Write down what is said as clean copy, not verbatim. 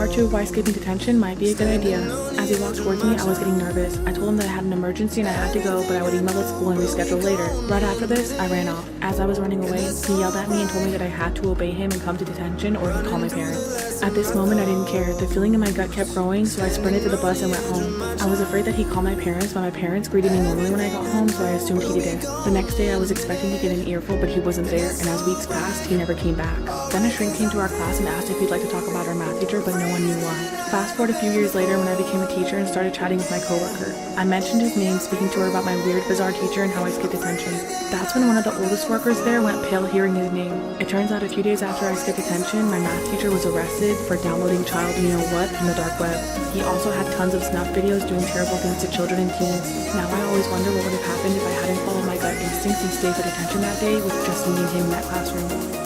part 2 of why skipping detention might be a good idea. As he walked towards me, I was getting nervous. I told him that I had an emergency and I had to go, but I would email the school and reschedule later. Right after this, I ran off. As I was running away, he yelled at me and told me that I had to obey him and come to detention or he'd call my parents. At this moment, I didn't care. The feeling in my gut kept growing, so I sprinted to the bus and went home. I was afraid that he'd call my parents, but my parents greeted me normally when I got home, so I assumed he didn't. The next day, I was expecting to get an earful, but he wasn't there, and as weeks passed, he never came back. Then a shrink came to our class and asked if he'd like to talk about our math teacher, but no one knew why. Fast forward a few years later when I became a teacher and started chatting with my coworker. I mentioned his name, speaking to her about my weird, bizarre teacher and how I skipped detention. That's when one of the oldest workers there went pale hearing his name. It turns out a few days after I skipped detention, my math teacher was arrested for downloading child you-know-what from the dark web. He also had tons of snuff videos doing terrible things to children and teens. Now I always wonder what would have happened if I hadn't followed my gut instincts and stayed for detention that day with just meeting him in that classroom.